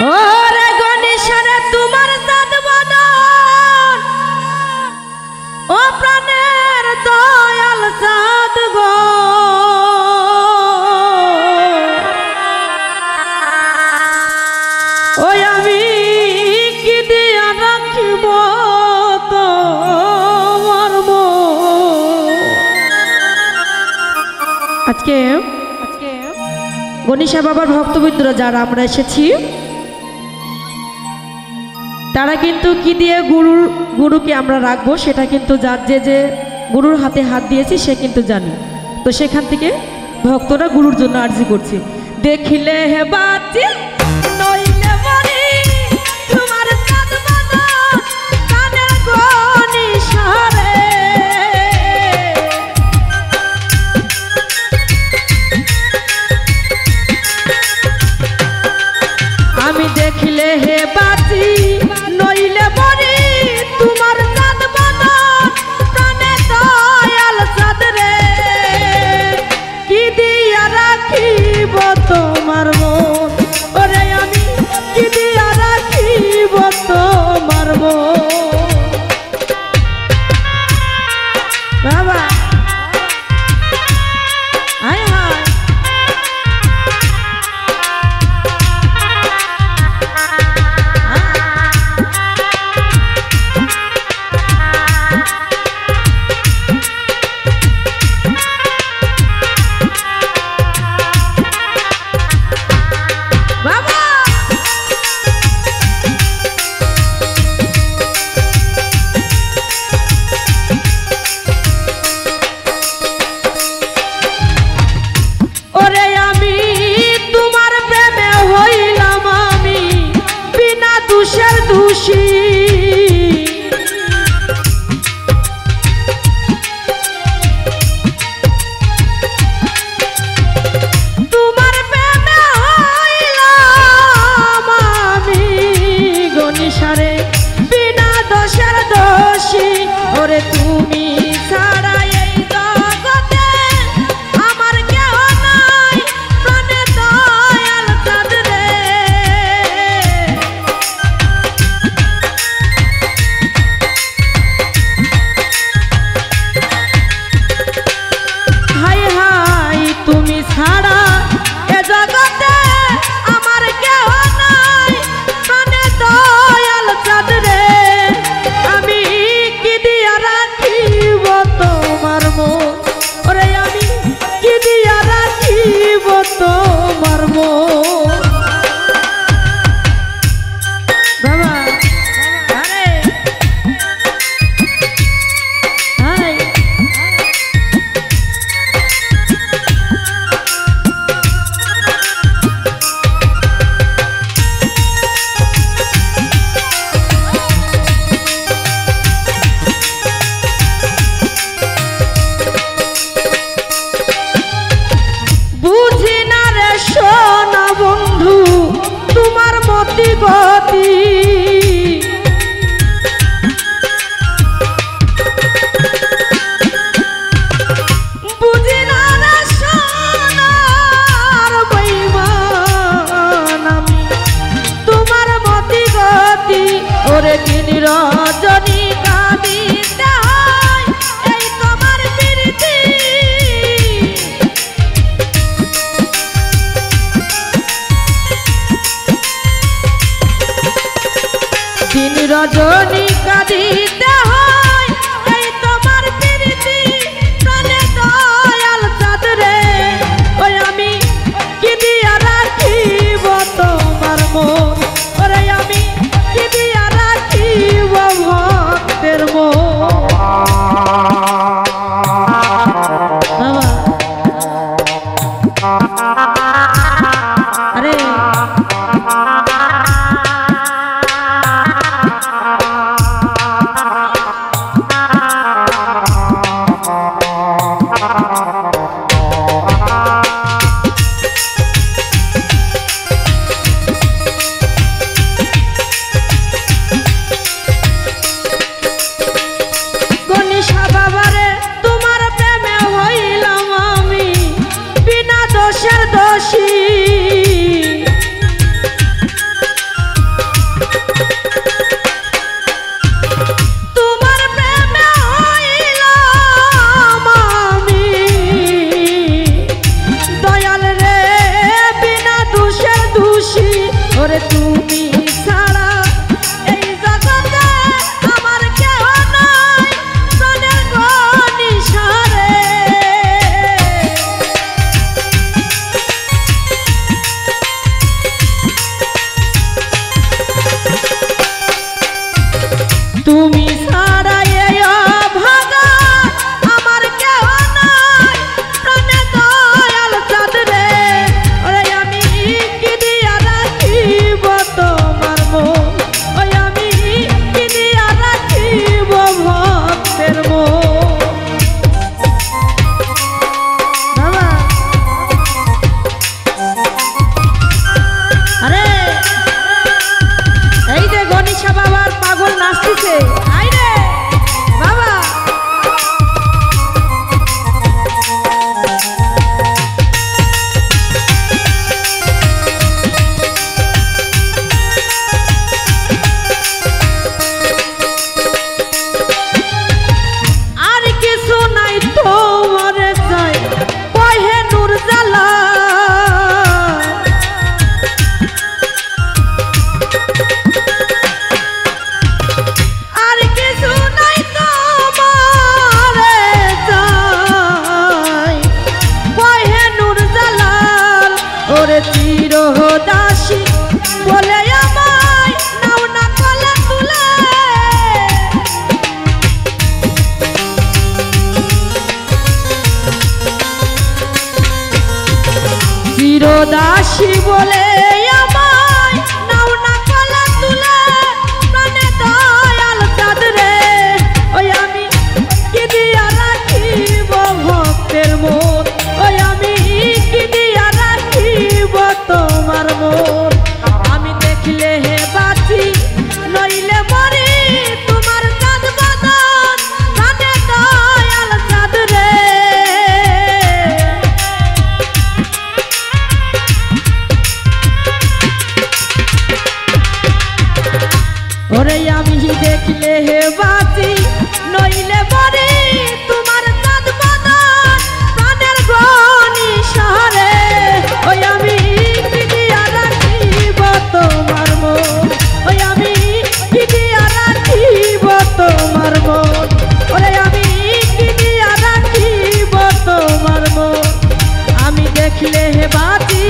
ওরে গণেশরে তোমার দাদ বদন ও প্রাণের দয়াল সাদ গো ওই আমি কি দিয়া রাখিব তোমার আজকে গণেশা বাবার ভক্তবৃন্দরা যারা আমরা এসেছি তারা কিন্তু কি দিয়ে গুরুকে আমরা রাখবো সেটা কিন্তু যার যে গুরুর হাতে হাত দিয়েছি সে কিন্তু জানি। তো সেখান থেকে ভক্তরা গুরুর জন্য আরজি করছে। দেখিলে হে বাতি নইলে মরি তোমার সাদ বদন কানে গণেশরে আমি দেখিলে হে বাতি নইলে মরি তোমার সাদ বদন প্রাণে দয়াল সাদ রে কি দিয়া রাখিব তোমার মন ওরে আমি কি দিয়া রাখিব তোমার মন বাবা আয় হায় তুমি ছাড়া এই জগতে আমার কেউ নাই প্রাণে দয়াল সাদ রে হাই হাই তুমি ছাড়া এ জগতে আমার কেউ নাই প্রাণে দয়াল সাদ রে আমি তোমার মন ওরে আমি কি দিয়া রাখিব তোমার মন বাবা আরে হাই তোমার মতি গতি বুঝি না রে সোনার বেঈমান আমি তোমার মতি গতি ওরে দিন রজনী কাঁদিতে হয় এই তোমার প্রীতি দিন রজনী কাঁদিতে হয় এই তোমার প্রীতি প্রাণে দয়াল সাদ রে ওই আমি কি দিয়া রাখিব তোমার মন ওরে আমি কি দিয়া রাখিব ভক্তের মন আরে ওরে তুমি ছাড়া এই জগতে আমার কেউ নাই প্রাণের গনিসারে তুমি ছাড়া এই ভাগা আমার কেউ নাই প্রাণে দয়াল চাঁদ রে ওরে আমি কি দিয়া রাখিব তোমার মন ওই আমি কি দিয়া রাখিব ভক্তের মন বাবা আরে এই যে গণেশা বাবার পাগল নাচতেছে আইরে বাবা আর কিছু নাই তোমার চাই কহে নূর জ্বালা আর কিছু নাই তোমার চাই কহে নূর জালাল ওরে চিরদাসী বলে আমায় নাও না কলে তুলে চিরদাসী বলে আমায় নাও না কলে তুলে প্রাণে দয়াল চাঁদ রে ওই আমি কি দিয়া রাখিব ভক্তের মন ওই আমি কি দিয়া রাখিব তোমার মন আমি দেখলে হে বাঁচি নইলে মরি তোমার চাঁদ বদন প্রাণে দয়াল চাঁদ রে ওরে আমি দেখলে হে বাঁচি নইলে মরি তোমার চাঁদ বদন প্রাণের গনিসারে ওই আমি কি দিয়া রাখিব তোমার মন ওই আমি কি দিয়া রাখিব তোমার মন ওরে আমি কি দিয়া রাখিব তোমার মন আমি দেখলে হে বাঁচি